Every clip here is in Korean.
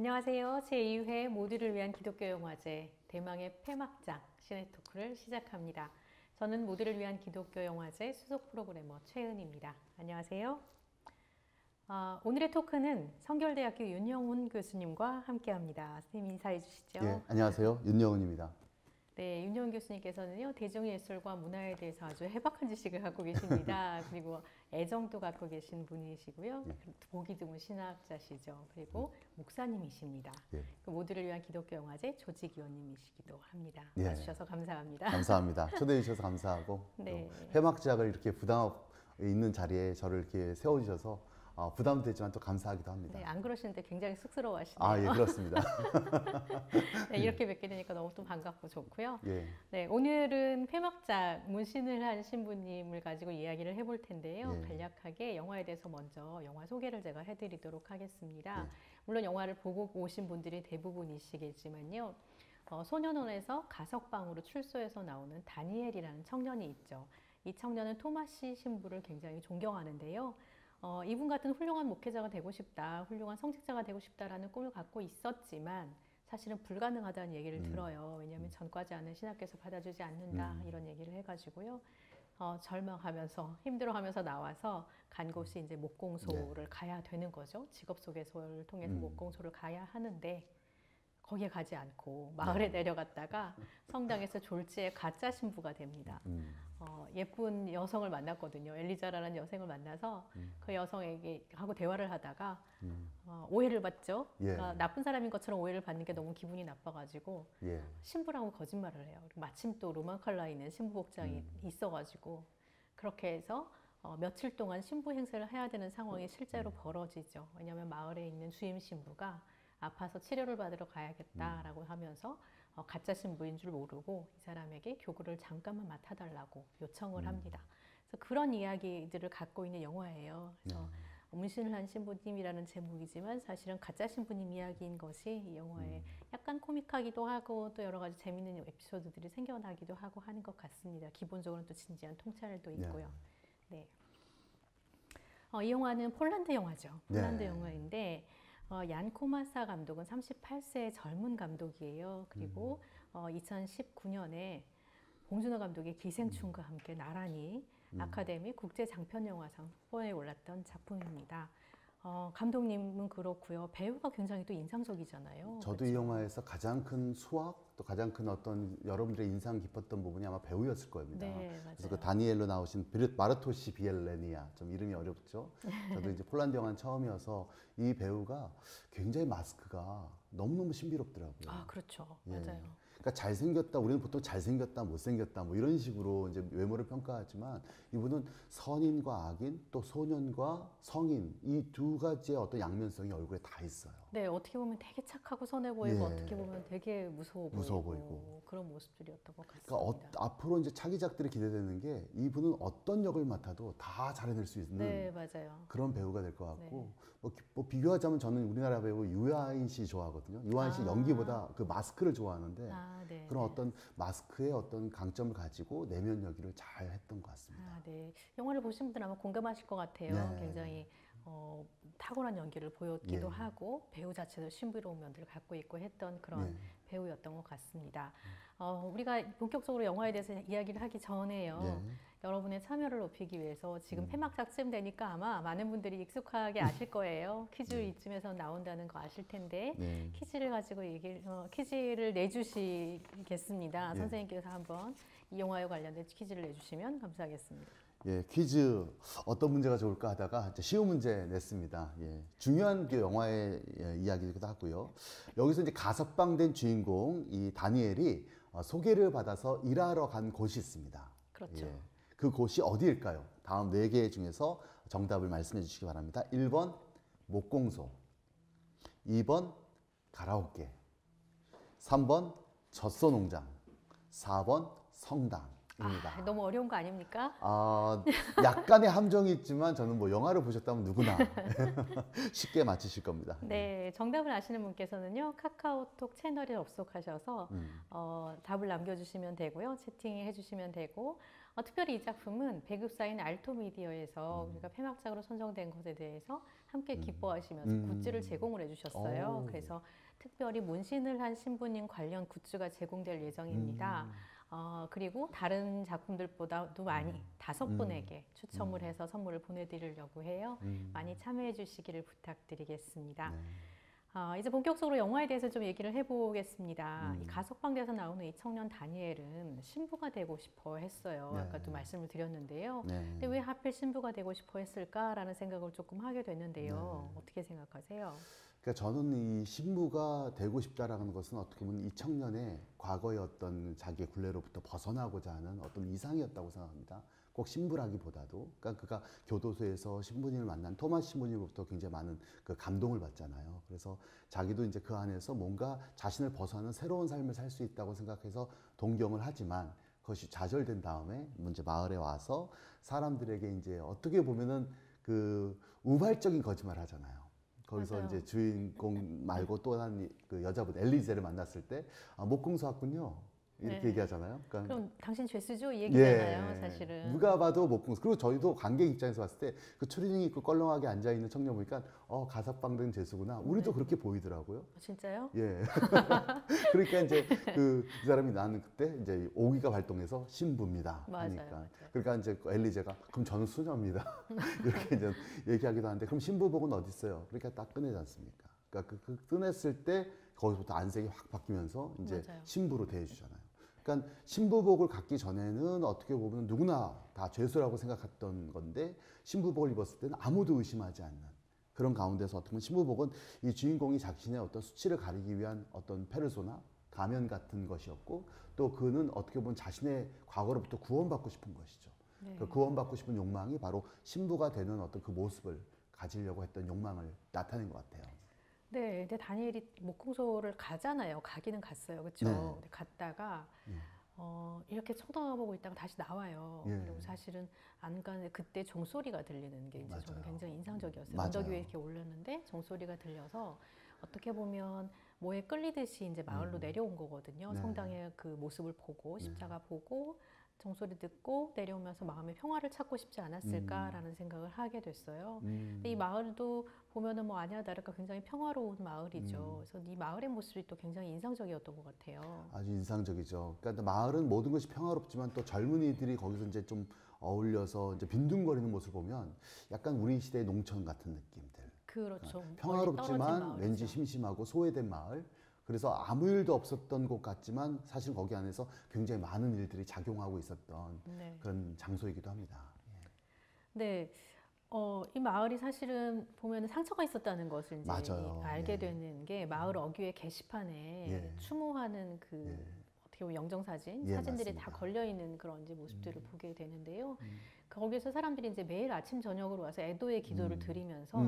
안녕하세요. 제2회 모두를 위한 기독교 영화제 대망의 폐막장 시네토크를 시작합니다. 저는 모두를 위한 기독교 영화제 수석 프로그래머 최은입니다. 안녕하세요. 오늘의 토크는 성결대학교 윤영훈 교수님과 함께합니다. 선생님 인사해 주시죠. 예, 안녕하세요. 윤영훈입니다. 네, 윤영훈 교수님께서는요, 대중예술과 문화에 대해서 아주 해박한 지식을 갖고 계십니다. 그리고 애정도 갖고 계신 분이시고요. 예. 보기 드문 신학자시죠. 그리고 목사님이십니다. 예. 그 모두를 위한 기독교 영화제 조직위원님이시기도 합니다. 예. 와주셔서 감사합니다. 감사합니다. 초대해 주셔서 감사하고 네. 회막작을 이렇게 부담 있는 자리에 저를 이렇게 세워주셔서 부담도 되지만 또 감사하기도 합니다. 네, 안 그러시는데 굉장히 쑥스러워하시네요. 아, 예, 그렇습니다. 네, 이렇게 뵙게 되니까 너무 또 반갑고 좋고요. 예. 네, 오늘은 폐막작 문신을 한 신부님을 가지고 이야기를 해볼 텐데요. 예. 간략하게 영화에 대해서 먼저 영화 소개를 제가 해드리도록 하겠습니다. 예. 물론 영화를 보고 오신 분들이 대부분이시겠지만요. 소년원에서 가석방으로 출소해서 나오는 다니엘이라는 청년이 있죠. 이 청년은 토마시 신부를 굉장히 존경하는데요. 이분 같은 훌륭한 목회자가 되고 싶다, 훌륭한 성직자가 되고 싶다라는 꿈을 갖고 있었지만 사실은 불가능하다는 얘기를 들어요. 왜냐하면 전과자는 신학교에서 받아주지 않는다 이런 얘기를 해가지고요. 절망하면서 힘들어하면서 나와서 간 곳이 이제 목공소를 가야 되는 거죠. 직업소개소를 통해서 목공소를 가야 하는데 거기에 가지 않고 마을에 내려갔다가 성당에서 졸지에 가짜 신부가 됩니다. 예쁜 여성을 만났거든요. 엘리자라는 여성을 만나서 그 여성에게 하고 대화를 하다가 오해를 받죠. 예. 그러니까 나쁜 사람인 것처럼 오해를 받는 게 너무 기분이 나빠가지고 예. 신부라고 거짓말을 해요. 마침 또 로만 컬러에 있는 신부 복장이 있어가지고 그렇게 해서 며칠 동안 신부 행세를 해야 되는 상황이 실제로 벌어지죠. 왜냐하면 마을에 있는 주임 신부가 아파서 치료를 받으러 가야겠다라고 하면서 가짜 신부인 줄 모르고 이 사람에게 교구를 잠깐만 맡아달라고 요청을 합니다. 그래서 그런 이야기들을 갖고 있는 영화예요. 그래서 문신을 한 신부님이라는 제목이지만 사실은 가짜 신부님 이야기인 것이 이 영화에 약간 코믹하기도 하고 또 여러 가지 재밌는 에피소드들이 생겨나기도 하고 하는 것 같습니다. 기본적으로는 또 진지한 통찰도 있고요. 네. 이 영화는 폴란드 영화죠. 폴란드 영화인데 얀 코마사 감독은 38세의 젊은 감독이에요. 그리고 2019년에 봉준호 감독의 기생충과 함께 나란히 아카데미 국제장편영화상 후보에 올랐던 작품입니다. 감독님은 그렇고요. 배우가 굉장히 또 인상적이잖아요. 저도 그렇죠? 이 영화에서 가장 큰 수학, 또 가장 큰 어떤 여러분들의 인상 깊었던 부분이 아마 배우였을 겁니다. 네, 그래서 맞아요. 그 다니엘로 나오신 마르토시 비엘레니아, 좀 이름이 어렵죠. 저도 이제 폴란드 영화는 처음이어서 이 배우가 굉장히 마스크가 너무너무 신비롭더라고요. 아, 그렇죠. 예. 맞아요. 그러니까 잘생겼다, 우리는 보통 잘생겼다, 못생겼다, 뭐 이런 식으로 이제 외모를 평가하지만 이분은 선인과 악인, 또 소년과 성인, 이 두 가지의 어떤 양면성이 얼굴에 다 있어요. 네, 어떻게 보면 되게 착하고 선해 보이고 예. 어떻게 보면 되게 무서워 보이고 그런 모습들이었던 것 같습니다. 그러니까 앞으로 이제 차기작들이 기대되는 게 이분은 어떤 역을 맡아도 다 잘해낼 수 있는 네, 맞아요. 그런 배우가 될 것 같고 뭐 비교하자면 저는 우리나라 배우 유아인 씨 좋아하거든요. 유아인 씨 연기보다 그 마스크를 좋아하는데 네. 그런 어떤 마스크의 어떤 강점을 가지고 내면 연기를 잘 했던 것 같습니다. 네. 영화를 보신 분들 아마 공감하실 것 같아요. 네. 굉장히 탁월한 연기를 보였기도 하고 배우 자체도 신비로운 면들을 갖고 있고 했던 그런 배우였던 것 같습니다. 우리가 본격적으로 영화에 대해서 이야기를 하기 전에요. 여러분의 참여를 높이기 위해서 지금 폐막작쯤 되니까 아마 많은 분들이 익숙하게 아실 거예요. 퀴즈 이쯤에서 나온다는 거 아실 텐데 퀴즈를 가지고 퀴즈를 내주시겠습니다. 선생님께서 한번 이 영화에 관련된 퀴즈를 내주시면 감사하겠습니다. 예, 퀴즈 어떤 문제가 좋을까 하다가 이제 쉬운 문제 냈습니다. 예, 중요한 그 영화의 이야기이기도 하고요. 여기서 이제 가석방된 주인공 이 다니엘이 소개를 받아서 일하러 간 곳이 있습니다. 그렇죠. 예, 그 곳이 어디일까요? 다음 4개 중에서 정답을 말씀해 주시기 바랍니다. 1번 목공소, 2번 가라오케, 3번 젖소 농장, 4번 성당. 너무 어려운 거 아닙니까? 약간의 함정이 있지만 저는 뭐 영화를 보셨다면 누구나 쉽게 맞히실 겁니다. 네, 정답을 아시는 분께서는요, 카카오톡 채널에 접속하셔서 답을 남겨주시면 되고요, 채팅해 주시면 되고, 특별히 이 작품은 배급사인 알토미디어에서 우리가 폐막작으로 선정된 것에 대해서 함께 기뻐하시면서 굿즈를 제공을 해주셨어요. 그래서 특별히 문신을 한 신부님 관련 굿즈가 제공될 예정입니다. 그리고 다른 작품들보다도 많이 5분에게 추첨을 해서 선물을 보내드리려고 해요. 많이 참여해 주시기를 부탁드리겠습니다. 이제 본격적으로 영화에 대해서 좀 얘기를 해보겠습니다. 이 가석방대에서 나오는 이 청년 다니엘은 신부가 되고 싶어 했어요. 아까도 말씀을 드렸는데요. 근데 왜 하필 신부가 되고 싶어 했을까라는 생각을 조금 하게 됐는데요. 어떻게 생각하세요? 그러니까 저는 이 신부가 되고 싶다라는 것은 어떻게 보면 이 청년의 과거의 어떤 자기의 굴레로부터 벗어나고자 하는 어떤 이상이었다고 생각합니다. 꼭 신부라기보다도, 그러니까 그가 교도소에서 신부님을 만난 토마스 신부님으로부터 굉장히 많은 그 감동을 받잖아요. 그래서 자기도 이제 그 안에서 뭔가 자신을 벗어나는 새로운 삶을 살 수 있다고 생각해서 동경을 하지만 그것이 좌절된 다음에 이제 마을에 와서 사람들에게 이제 어떻게 보면은 그 우발적인 거짓말을 하잖아요. 거기서 맞아요. 이제 주인공 말고 또 한 그 여자분 엘리제를 만났을 때 못 공소했군요. 이렇게 얘기하잖아요. 그러니까 그럼 당신 죄수죠? 이 얘기잖아요, 사실은. 누가 봐도 못 공소. 그리고 저희도 관객 입장에서 봤을 때 그 추리닝 입고 껄렁하게 앉아 있는 청년 보니까 가석방된 죄수구나. 우리도 그렇게 보이더라고요. 진짜요? 예. 그러니까 이제 이 사람이 나는 그때 이제 오기가 발동해서 신부입니다. 하니까. 맞아요. 그러니까 이제 엘리제가 그럼 저는 수녀입니다. 이렇게 이제 얘기하기도 하는데 그럼 신부복은 어디 있어요? 그러니까 딱 꺼내지 않습니까? 그러니까 그 꺼냈을 때 거기서부터 안색이 확 바뀌면서 이제 맞아요. 신부로 대해주잖아요. 그러니까 신부복을 갖기 전에는 어떻게 보면 누구나 다 죄수라고 생각했던 건데 신부복을 입었을 때는 아무도 의심하지 않는 그런 가운데서 어떻게 보면 신부복은 이 주인공이 자신의 어떤 수치를 가리기 위한 어떤 페르소나, 가면 같은 것이었고 또 그는 어떻게 보면 자신의 과거로부터 구원받고 싶은 것이죠. 그 구원받고 싶은 욕망이 바로 신부가 되는 어떤 그 모습을 가지려고 했던 욕망을 나타낸 것 같아요. 네, 근데 다니엘이 목공소를 가잖아요. 가기는 갔어요. 그렇죠? 네. 근데 갔다가 이렇게 쳐다보고 있다가 다시 나와요. 그리고 사실은 안 가는데 그때 종소리가 들리는 게 이제 저는 굉장히 인상적이었어요. 언덕 위에 이렇게 올렸는데 종소리가 들려서 어떻게 보면 뭐에 끌리듯이 이제 마을로 내려온 거거든요. 성당의 그 모습을 보고 십자가 보고 종소리 듣고 내려오면서 마음의 평화를 찾고 싶지 않았을까라는 생각을 하게 됐어요. 근데 이 마을도 보면은 뭐 아니나 다를까 굉장히 평화로운 마을이죠. 그래서 이 마을의 모습이 또 굉장히 인상적이었던 것 같아요. 아주 인상적이죠. 그러니까 마을은 모든 것이 평화롭지만 또 젊은이들이 거기서 이제 좀 어울려서 이제 빈둥거리는 모습을 보면 약간 우리 시대의 농촌 같은 느낌들. 그렇죠. 평화롭지만 왠지 심심하고 소외된 마을. 그래서 아무 일도 없었던 곳 같지만 사실 거기 안에서 굉장히 많은 일들이 작용하고 있었던 그런 장소이기도 합니다. 네. 이 마을이 사실은 보면 상처가 있었다는 것을 이제 알게 되는 게 마을 어귀의 게시판에 추모하는 그 어떻게 보면 영정사진, 사진들이 맞습니다. 다 걸려 있는 그런 이제 모습들을 보게 되는데요. 거기서 사람들이 이제 매일 아침 저녁으로 와서 애도의 기도를 드리면서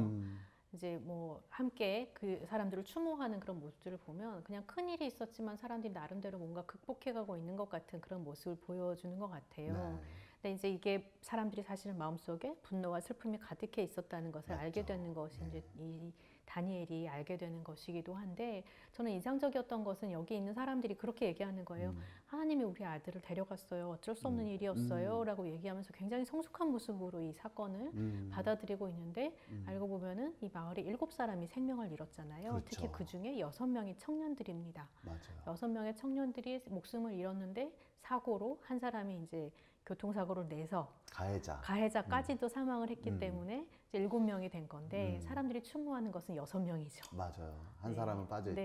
이제 뭐 함께 그 사람들을 추모하는 그런 모습들을 보면 그냥 큰 일이 있었지만 사람들이 나름대로 뭔가 극복해가고 있는 것 같은 그런 모습을 보여주는 것 같아요. 근데 이제 이게 사람들이 사실은 마음속에 분노와 슬픔이 가득해 있었다는 것을 알게 되는 것이 이제 이 다니엘이 알게 되는 것이기도 한데 저는 인상적이었던 것은 여기 있는 사람들이 그렇게 얘기하는 거예요. 하나님이 우리 아들을 데려갔어요. 어쩔 수 없는 일이었어요. 라고 얘기하면서 굉장히 성숙한 모습으로 이 사건을 받아들이고 있는데 알고 보면은 이 마을에 7사람이 생명을 잃었잖아요. 그렇죠. 특히 그 중에 6명이 청년들입니다. 맞아요. 6명의 청년들이 목숨을 잃었는데 사고로 한 사람이 이제 교통사고를 내서 가해자까지도 사망을 했기 때문에 이제 7명이 된 건데 사람들이 추모하는 것은 6명이죠. 맞아요. 한 사람은 빠져있죠.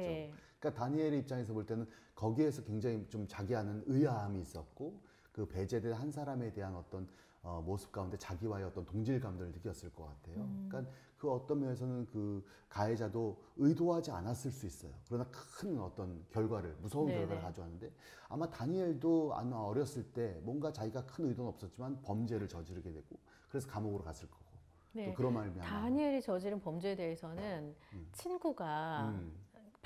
그러니까 다니엘의 입장에서 볼 때는 거기에서 굉장히 좀 자기하는 의아함이 있었고 그 배제된 한 사람에 대한 어떤 모습 가운데 자기와의 어떤 동질감들을 느꼈을 것 같아요. 그러니까 그 어떤 면에서는 그 가해자도 의도하지 않았을 수 있어요. 그러나 큰 어떤 무서운 결과를 가져왔는데 아마 다니엘도 아마 어렸을 때 뭔가 자기가 큰 의도는 없었지만 범죄를 저지르게 되고 그래서 감옥으로 갔을 거고 또 그런 말이 다니엘이 저지른 범죄에 대해서는 친구가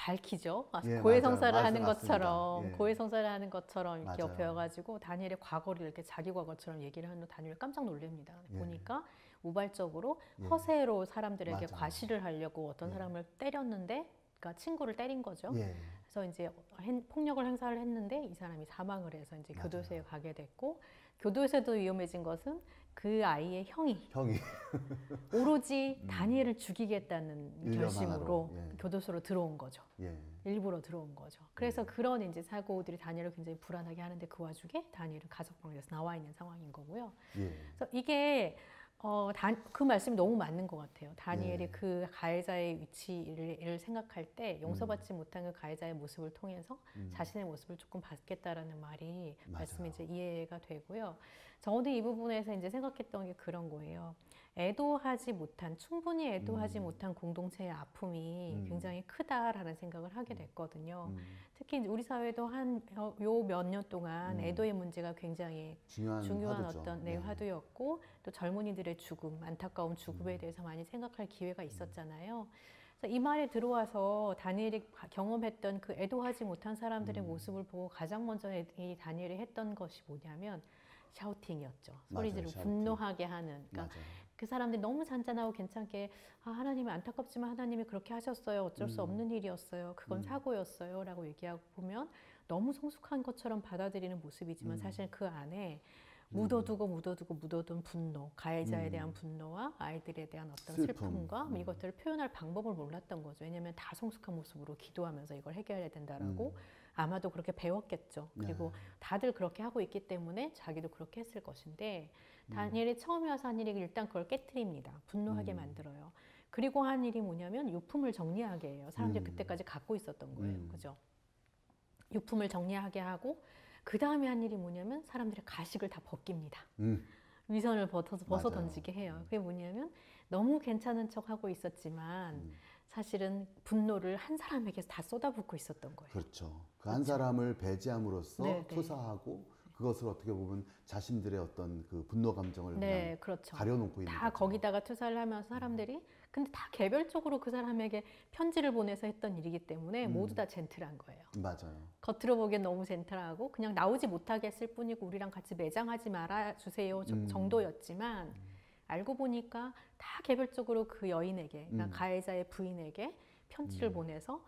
밝히죠. 예, 고해성사를 맞아요. 하는 맞습니다. 것처럼 예. 고해성사를 하는 것처럼 이렇게 맞아요. 옆에 와가지고 다니엘의 과거를 이렇게 자기 과거처럼 얘기를 하는 다니엘 깜짝 놀랍니다. 예. 보니까 우발적으로 예. 허세로 사람들에게 맞아요. 과시를 하려고 어떤 예. 사람을 때렸는데, 그러니까 친구를 때린 거죠. 예. 그래서 이제 폭력을 행사를 했는데 이 사람이 사망을 해서 이제 맞아요. 교도소에 가게 됐고, 교도소에도 위험해진 것은 그 아이의 형이 오로지 다니엘을 죽이겠다는 일념 결심으로 하나로, 예. 교도소로 들어온 거죠. 예. 일부러 들어온 거죠. 그래서 그런 이제 사고들이 다니엘을 굉장히 불안하게 하는데, 그 와중에 다니엘은 가석방에서 나와 있는 상황인 거고요. 예. 그래서 이게 그 말씀이 너무 맞는 것 같아요. 다니엘이 예. 그 가해자의 위치를 생각할 때 용서받지 못한 그 가해자의 모습을 통해서 자신의 모습을 조금 받겠다라는 말이 맞아요. 말씀이 이제 이해가 되고요. 저도 이 부분에서 이제 생각했던 게 그런 거예요. 충분히 애도하지 못한 공동체의 아픔이 굉장히 크다라는 생각을 하게 됐거든요. 특히 이제 우리 사회도 요 몇 년 동안 애도의 문제가 굉장히 중요한 화두죠. 어떤 예. 화두였고, 또 젊은이들의 죽음, 안타까운 죽음에 대해서 많이 생각할 기회가 있었잖아요. 그래서 이 말에 들어와서 다니엘이 경험했던 그 애도하지 못한 사람들의 모습을 보고 가장 먼저 이 다니엘이 했던 것이 뭐냐면 샤우팅이었죠. 소리 맞아요, 지르고 샤우팅. 분노하게 하는. 그러니까 맞아요. 그 사람들이 너무 잔잔하고 괜찮게, 하나님이 안타깝지만 하나님이 그렇게 하셨어요. 어쩔 수 없는 일이었어요. 그건 사고였어요. 라고 얘기하고 보면 너무 성숙한 것처럼 받아들이는 모습이지만 사실 그 안에 묻어둔 분노, 가해자에 대한 분노와 아이들에 대한 어떤 슬픔과 이것들을 표현할 방법을 몰랐던 거죠. 왜냐하면 다 성숙한 모습으로 기도하면서 이걸 해결해야 된다라고 아마도 그렇게 배웠겠죠. 그리고 다들 그렇게 하고 있기 때문에 자기도 그렇게 했을 것인데, 다니엘이 처음에 와서 한 일이 일단 그걸 깨트립니다. 분노하게 만들어요. 그리고 한 일이 뭐냐면 유품을 정리하게 해요. 사람들이 그때까지 갖고 있었던 거예요. 그죠? 유품을 정리하게 하고, 그 다음에 한 일이 뭐냐면 사람들의 가식을 다 벗깁니다. 위선을 벗어 맞아요. 던지게 해요. 그게 뭐냐면 너무 괜찮은 척하고 있었지만 사실은 분노를 한 사람에게 다 쏟아붓고 있었던 거예요. 그렇죠. 그 한 사람을 배제함으로써 네, 네. 투사하고 그것을 어떻게 보면 자신들의 어떤 그 분노 감정을 네, 그냥 그렇죠. 가려놓고 있는 다 거죠. 거기다가 투사를 하면서 사람들이, 근데 다 개별적으로 그 사람에게 편지를 보내서 했던 일이기 때문에 모두 다 젠틀한 거예요. 맞아요. 겉으로 보기엔 너무 젠틀하고 그냥 나오지 못하게 했을 뿐이고 우리랑 같이 매장하지 말아주세요 정도였지만, 알고 보니까 다 개별적으로 그 여인에게, 그러니까 가해자의 부인에게 편지를 보내서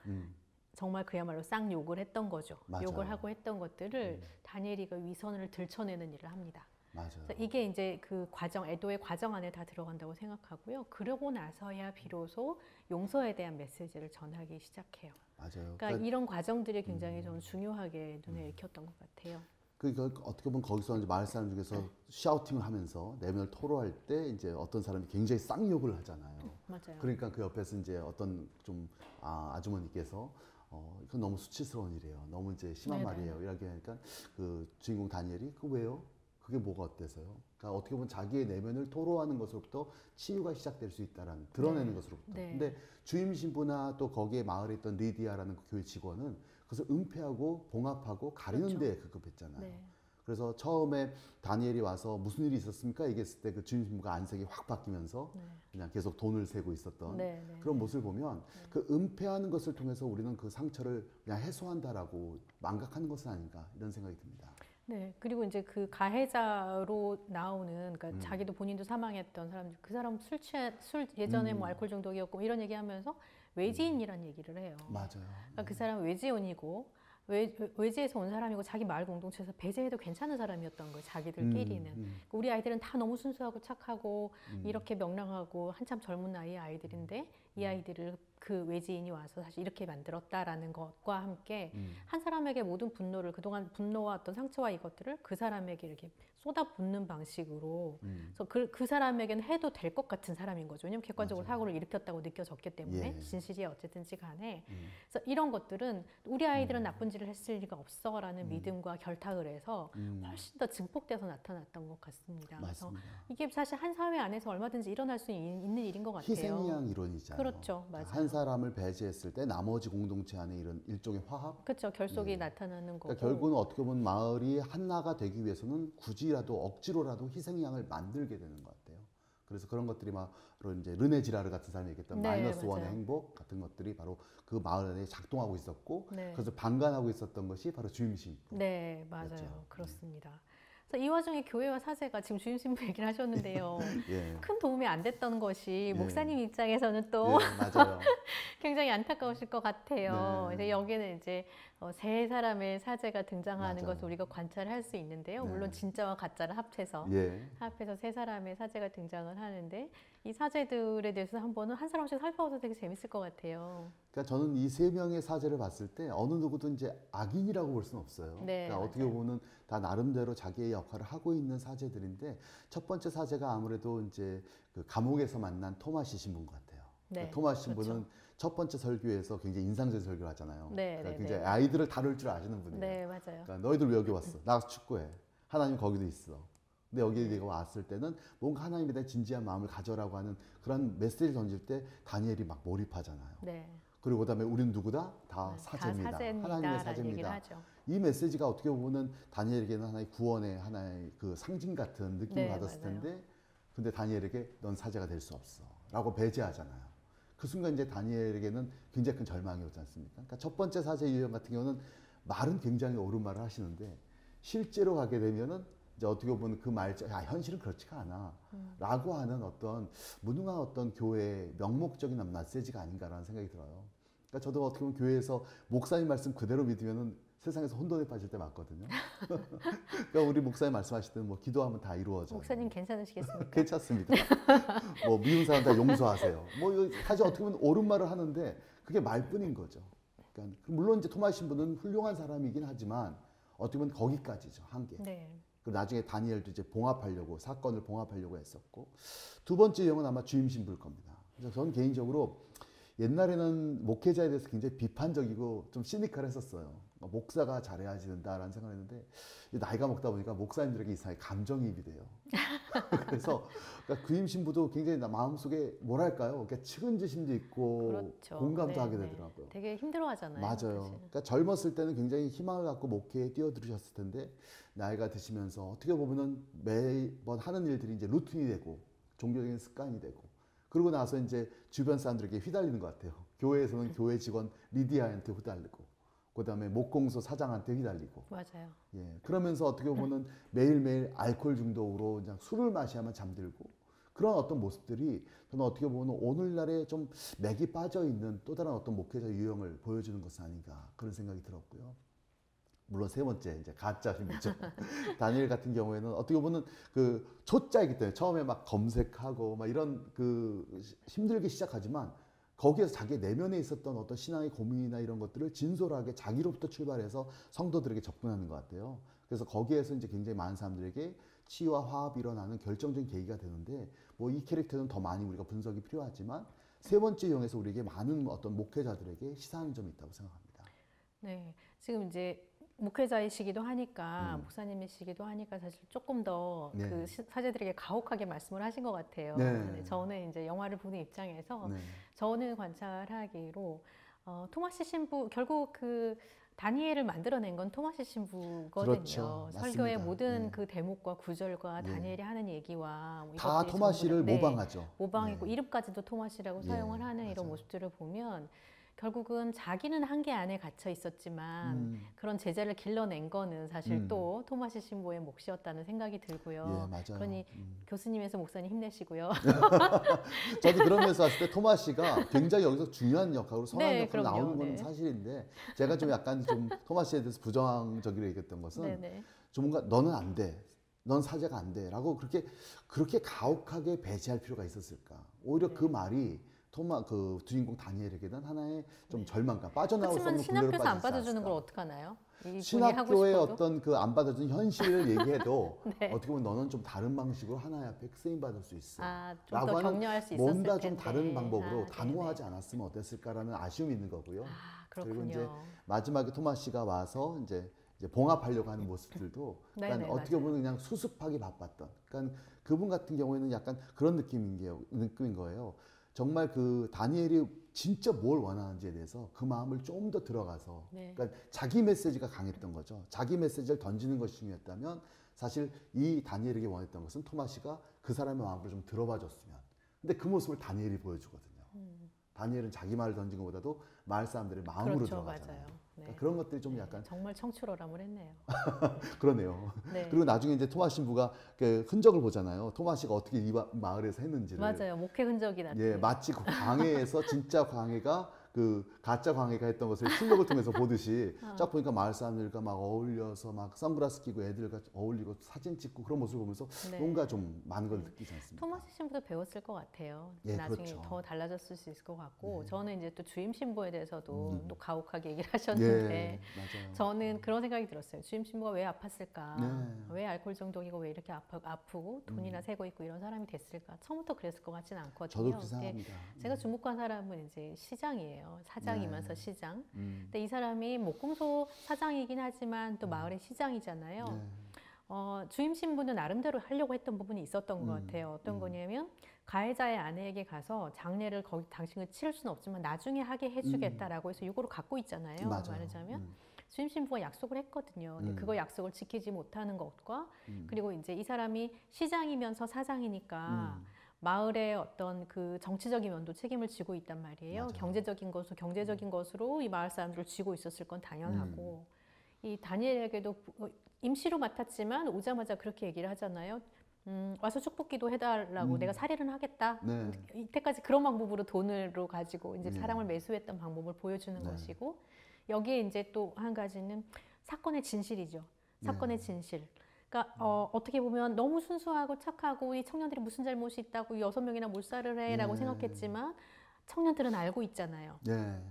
정말 그야말로 쌍욕을 했던 거죠. 맞아요. 욕을 하고 했던 것들을 다니엘이 그 위선을 들춰내는 일을 합니다. 맞아요. 그래서 이게 이제 그 과정, 애도의 과정 안에 다 들어간다고 생각하고요. 그러고 나서야 비로소 용서에 대한 메시지를 전하기 시작해요. 맞아요. 그러니까 이런 과정들이 굉장히 저는 중요하게 눈에 익혔던 것 같아요. 어떻게 보면 거기서 이제 마을 사람 중에서 샤우팅을 하면서 내면을 토로할 때 이제 어떤 사람이 굉장히 쌍욕을 하잖아요. 맞아요. 그러니까 그 옆에서 이제 어떤 좀 아주머니께서 이건 너무 수치스러운 일이에요. 너무 이제 심한 네네. 말이에요. 이렇게 하니까 그 주인공 다니엘이 그 왜요? 그게 뭐가 어때서요? 그러니까 어떻게 보면 자기의 내면을 토로하는 것으로부터 치유가 시작될 수 있다라는 드러내는 네. 것으로부터. 네. 근데 주임 신부나 또 거기에 마을에 있던 리디아라는 그 교회 직원은 그것을 은폐하고 봉합하고 가리는 그렇죠. 데에 급급했잖아요. 네. 그래서 처음에 다니엘이 와서 무슨 일이 있었습니까? 얘기했을 때 그 주임 신부가 안색이 확 바뀌면서 네. 그냥 계속 돈을 세고 있었던 네, 네, 그런 모습을 보면 그 은폐하는 것을 통해서 우리는 그 상처를 그냥 해소한다라고 망각하는 것은 아닌가 이런 생각이 듭니다. 네, 그리고 이제 그 가해자로 나오는, 그러니까 자기도 본인도 사망했던 사람들, 그 사람 술 예전에 뭐 알코올 중독이었고 이런 얘기하면서 외지인이란 얘기를 해요. 맞아요. 그러니까 그 사람은 외지온이고 외지에서 온 사람이고 자기 마을 공동체에서 배제해도 괜찮은 사람이었던 거예요. 자기들끼리는. 그러니까 우리 아이들은 다 너무 순수하고 착하고 이렇게 명랑하고 한참 젊은 나이의 아이들인데 이 아이들을 그 외지인이 와서 사실 이렇게 만들었다라는 것과 함께 한 사람에게 모든 분노를, 그동안 분노와 어떤 상처와 이것들을 그 사람에게 이렇게 쏟아붓는 방식으로, 그래서 그 사람에게는 해도 될 것 같은 사람인 거죠. 왜냐하면 객관적으로 사고를 일으켰다고 느껴졌기 때문에. 예. 진실이 어쨌든지 간에. 그래서 이런 것들은 우리 아이들은 나쁜 짓을 했을 리가 없어라는 믿음과 결탁을 해서 훨씬 더 증폭돼서 나타났던 것 같습니다. 그래서 맞습니다. 이게 사실 한 사회 안에서 얼마든지 일어날 수 있는 일인 것 같아요. 희생양 이론이잖아요. 그렇죠, 맞아요. 한 사람을 배제했을 때 나머지 공동체 안에 이런 일종의 화합. 그렇죠. 결속이 나타나는 거고. 그러니까 결국은 어떻게 보면 마을이 하나가 되기 위해서는 굳이라도 억지로라도 희생양을 만들게 되는 것 같아요. 그래서 그런 것들이 바로 이제 르네 지라르 같은 사람이 얘기했던 네, 마이너스 원의 맞아요. 행복 같은 것들이 바로 그 마을 안에 작동하고 있었고 네. 그래서 방관하고 있었던 것이 바로 주임신부. 네, 맞아요. 그렇죠. 그렇습니다. 그래서 이 와중에 교회와 사제가 지금 주임 신부 얘기를 하셨는데요. 예. 큰 도움이 안 됐던 것이 예. 목사님 입장에서는 또 예, 맞아요. 굉장히 안타까우실 것 같아요. 네. 이제 여기는 이제 세 사람의 사제가 등장하는 맞아요. 것을 우리가 관찰할 수 있는데요. 물론 네. 진짜와 가짜를 합쳐서 예. 세 사람의 사제가 등장을 하는데 이 사제들에 대해서 한번은 한 사람씩 살펴봐도 되게 재밌을 것 같아요. 그러니까 저는 이 세 명의 사제를 봤을 때 어느 누구도 이제 악인이라고 볼 수는 없어요. 네, 그러니까 어떻게 맞아요. 보면 다 나름대로 자기의 역할을 하고 있는 사제들인데 첫 번째 사제가 아무래도 이제 그 감옥에서 만난 토마시 신부인 것 같아요. 네, 그러니까 토마시 신부는 그렇죠. 첫 번째 설교에서 굉장히 인상적인 설교를 하잖아요. 네, 그러니까 네, 굉장히 네. 아이들을 다룰 줄 아시는 분이에요. 네, 맞아요. 그러니까 너희들 왜 여기 왔어? 나가서 축구해. 하나님 거기도 있어. 근데 여기에 네. 네가 왔을 때는 뭔가 하나님에 대한 진지한 마음을 가져라고 하는 그런 메시지를 던질 때 다니엘이 막 몰입하잖아요. 네. 그리고 그다음에 우리는 누구다? 다 다 사제입니다. 하나님의 사제입니다라는 얘기를 사제입니다. 하죠. 이 메시지가 어떻게 보면 다니엘에게는 하나의 구원의 하나의 그 상징 같은 느낌을 네, 받았을 맞아요. 텐데 근데 다니엘에게 넌 사제가 될 수 없어 라고 배제하잖아요. 그 순간 이제 다니엘에게는 굉장히 큰 절망이 오지 않습니까? 그러니까 첫 번째 사제 유형 같은 경우는 말은 굉장히 옳은 말을 하시는데 실제로 가게 되면은 이제 어떻게 보면 그 말자 현실은 그렇지가 않아 라고 하는 어떤 무능한 어떤 교회의 명목적인 메시지가 아닌가라는 생각이 들어요. 그러니까 저도 어떻게 보면 교회에서 목사님 말씀 그대로 믿으면은 세상에서 혼돈에 빠질 때 많거든요. 그러니까 우리 목사님 말씀하실 때는 뭐 기도하면 다 이루어져요. 목사님 괜찮으시겠습니까? 괜찮습니다. 뭐 미운 사람 다 용서하세요. 뭐 이거 사실 어떻게 보면 옳은 말을 하는데 그게 말뿐인 거죠. 그러니까 물론 이제 토마 신부는 훌륭한 사람이긴 하지만 어떻게 보면 거기까지죠 한계. 네. 그리고 나중에 다니엘도 이제 봉합하려고 사건을 봉합하려고 했었고 두 번째 유형은 아마 주임 신부일 겁니다. 그래서 저는 개인적으로 옛날에는 목회자에 대해서 굉장히 비판적이고 좀 시니컬했었어요. 목사가 잘해야지 된다라는 생각을 했는데 나이가 먹다 보니까 목사님들에게 이상하게 감정이입이 돼요. 그래서 그러니까 구임 신부도 굉장히 마음속에 뭐랄까요? 그러니까 측은지심도 있고 그렇죠. 공감도 네, 하게 네. 되더라고요. 되게 힘들어하잖아요. 맞아요. 사실은. 그러니까 젊었을 때는 굉장히 희망을 갖고 목회에 뛰어들으셨을 텐데 나이가 드시면서 어떻게 보면은 매번 하는 일들이 이제 루틴이 되고 종교적인 습관이 되고 그러고 나서 이제 주변 사람들에게 휘달리는 것 같아요. 교회에서는 교회 직원 리디아한테 휘달리고 그다음에 목공소 사장한테 휘달리고 맞아요. 예. 그러면서 어떻게 보면은 매일매일 알코올 중독으로 그냥 술을 마셔야만 잠들고 그런 어떤 모습들이 저는 어떻게 보면 오늘날에 좀 맥이 빠져 있는 또 다른 어떤 목회자 유형을 보여주는 것은 아닌가 그런 생각이 들었고요. 물론 세 번째 이제 가짜 신부죠. 다니엘 같은 경우에는 어떻게 보면 그 초짜이기 때문에 처음에 막 검색하고 막 이런 그 힘들게 시작하지만 거기에서 자기 내면에 있었던 어떤 신앙의 고민이나 이런 것들을 진솔하게 자기로부터 출발해서 성도들에게 접근하는 것 같아요. 그래서 거기에서 이제 굉장히 많은 사람들에게 치유와 화합이 일어나는 결정적인 계기가 되는데 뭐 이 캐릭터는 더 많이 우리가 분석이 필요하지만 세 번째 유형에서 우리에게 많은 어떤 목회자들에게 시사하는 점이 있다고 생각합니다. 네. 지금 이제 목회자이시기도 하니까 목사님이시기도 하니까 사실 조금 더 네. 그 사제들에게 가혹하게 말씀을 하신 것 같아요. 네. 근데 저는 이제 영화를 보는 입장에서 네. 저는 관찰하기로 토마시 신부 결국 그 다니엘을 만들어낸 건 토마시 신부거든요. 그렇죠. 설교의 맞습니다. 모든 네. 그 대목과 구절과 네. 다니엘이 하는 얘기와 뭐 다 이것들이 토마시를 전부 다- 네, 모방하죠. 모방이고 네. 이름까지도 토마시라고 예, 사용을 하는 이런 맞아요. 모습들을 보면 결국은 자기는 한계 안에 갇혀 있었지만 그런 제자를 길러낸 거는 사실 또 토마시 신부의 몫이었다는 생각이 들고요. 예, 맞아요. 그러니 교수님에서 목사님 힘내시고요. 저도 그러면서 봤을 때 토마시가 굉장히 여기서 중요한 역할로 선한 네, 역할로 그럼요. 나오는 건 네. 사실인데 제가 좀 약간 좀 토마시에 대해서 부정적으로 얘기했던 것은 네네. 좀 뭔가 너는 안 돼. 넌 사제가 안 돼. 라고 그렇게 가혹하게 배제할 필요가 있었을까. 오히려 네. 그 말이 그 주인공 다니엘에게는 하나의 좀 절망감, 빠져나올 수 그렇지만 없는 굴레로 신학교에서 안 빠지지 받아주는 걸 않았을까. 어떡하나요? 이분이 하고 신학교의 싶어도? 어떤 그 안 받아주는 현실을 얘기해도 네. 어떻게 보면 너는 좀 다른 방식으로 하나님 앞에 쓰임 받을 수 있어. 아, 좀 라고 더 하는 격려할 수 있었을 뭔가 텐데. 좀 다른 방법으로 아, 단호하지 네네. 않았으면 어땠을까라는 아쉬움이 있는 거고요. 아, 그리고 그렇군요. 이제 마지막에 토마시가 와서 이제 봉합하려고 하는 모습들도 네네, 그러니까 어떻게 맞아요. 보면 그냥 수습하기 바빴던. 그러니까 그분 같은 경우에는 약간 그런 느낌인 거예요. 정말 그 다니엘이 진짜 뭘 원하는지에 대해서 그 마음을 좀 더 들어가서 네. 그러니까 자기 메시지가 강했던 거죠. 자기 메시지를 던지는 것이 중요했다면 사실 이 다니엘에게 원했던 것은 토마시가 그 사람의 마음을 좀 들어봐 줬으면. 근데 그 모습을 다니엘이 보여주거든요. 다니엘은 자기 말을 던진 것보다도 마을 사람들의 마음으로 그렇죠, 들어가잖아요. 맞아요. 네. 그러니까 그런 것들이 좀 네, 약간 정말 청출어람을 했네요. 그러네요. 네. 그리고 나중에 이제 토마 신부가 그 흔적을 보잖아요. 토마시가 어떻게 이 마을에서 했는지를. 맞아요. 목회 흔적이 나타나요. 예, 마치 그 광해에서 진짜 광해가 그 가짜 광해가 했던 것을 실력을 통해서 보듯이 쫙 보니까 마을 사람들과 막 어울려서 막 선글라스 끼고 애들과 어울리고 사진 찍고 그런 모습을 보면서 네. 뭔가 좀 많은 걸 느끼지 않습니까? 토마스 신부도 배웠을 것 같아요. 예, 나중에 그렇죠. 더 달라졌을 수 있을 것 같고 네. 저는 이제 또 주임 신부에 대해서도 또 가혹하게 얘기를 예, 하셨는데 맞아요. 저는 그런 생각이 들었어요. 주임 신부가 왜 아팠을까? 네. 왜 알코올 중독이고 왜 이렇게 아프고 돈이나 새고 있고 이런 사람이 됐을까? 처음부터 그랬을 것 같지는 않거든요. 저도 그렇게 근데 생각합니다. 제가 주목한 사람은 이제 시장이에요. 사장이면서 시장. 음. 근데 이 사람이 목공소 사장이긴 하지만 또 마을의 시장이잖아요. 네. 주임 신부는 나름대로 하려고 했던 부분이 있었던 것 같아요. 어떤 거냐면 가해자의 아내에게 가서 장례를 거기 당신을 치를 수는 없지만 나중에 하게 해주겠다라고 해서 요거를 갖고 있잖아요. 맞아요. 말하자면 주임 신부가 약속을 했거든요. 근데 그거 약속을 지키지 못하는 것과 그리고 이제 이 사람이 시장이면서 사장이니까 마을의 어떤 그 정치적인 면도 책임을 지고 있단 말이에요. 맞아요. 경제적인 것으로 이 마을 사람들을 쥐고 있었을 건 당연하고 이 다니엘에게도 임시로 맡았지만 오자마자 그렇게 얘기를 하잖아요. 와서 축복기도 해달라고 내가 살인을 하겠다. 네. 이때까지 그런 방법으로 돈으로 가지고 이제 사람을 매수했던 방법을 보여주는 것이고 여기에 이제 또 한 가지는 사건의 진실이죠. 사건의 진실. 그러니까 어떻게 보면 너무 순수하고 착하고 이 청년들이 무슨 잘못이 있다고 6명이나 몰살을 해라고 생각했지만 청년들은 알고 있잖아요. 네.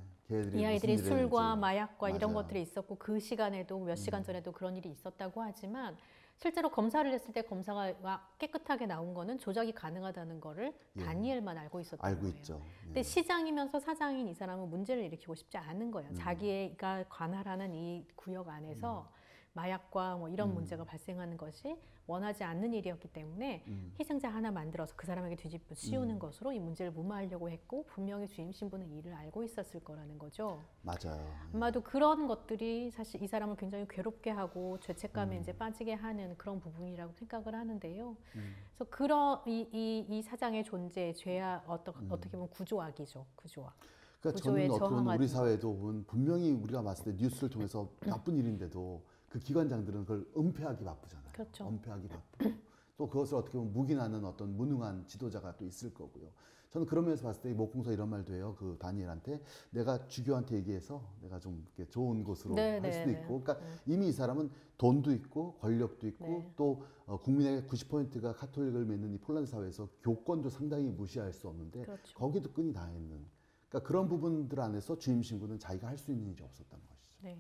이 아이들이 술과 마약과 이런 맞아요. 것들이 있었고 그 시간에도 몇 시간 전에도 그런 일이 있었다고 하지만 실제로 검사를 했을 때 검사가 깨끗하게 나온 거는 조작이 가능하다는 거를 다니엘만 알고 있었던 알고 거예요. 있죠. 근데 시장이면서 사장인 이 사람은 문제를 일으키고 싶지 않은 거예요. 자기가 관할하는 이 구역 안에서 마약과 뭐 이런 문제가 발생하는 것이 원하지 않는 일이었기 때문에 희생자 하나 만들어서 그 사람에게 뒤집어 씌우는 것으로 이 문제를 무마하려고 했고 분명히 주임 신부는 이를 알고 있었을 거라는 거죠. 맞아요. 아마도 그런 것들이 사실 이 사람을 굉장히 괴롭게 하고 죄책감에 이제 빠지게 하는 그런 부분이라고 생각을 하는데요. 그래서 그런 이 사장의 존재, 죄와 어떻게 보면 구조악이죠. 구조악. 그러니까 구조에 저는 어떻게 보면 저항하는 우리 사회도 보면 분명히 우리가 봤을 때 뉴스를 통해서 나쁜 일인데도 그 기관장들은 그걸 은폐하기 바쁘잖아요. 그렇죠. 은폐하기 바쁘고 또 그것을 어떻게 보면 묵인하는 어떤 무능한 지도자가 또 있을 거고요. 저는 그런 면에서 봤을 때 목공서 이런 말도 해요. 그 다니엘한테 내가 주교한테 얘기해서 내가 좀 이렇게 좋은 곳으로 할 수도 있고, 그러니까 이미 이 사람은 돈도 있고 권력도 있고 또 국민의 90%가 카톨릭을 믿는 이 폴란드 사회에서 교권도 상당히 무시할 수 없는데 그렇죠. 거기도 끈이 닿아 있는. 그러니까 그런 부분들 안에서 주임 신부는 자기가 할 수 있는 일이 없었던 것이죠. 네.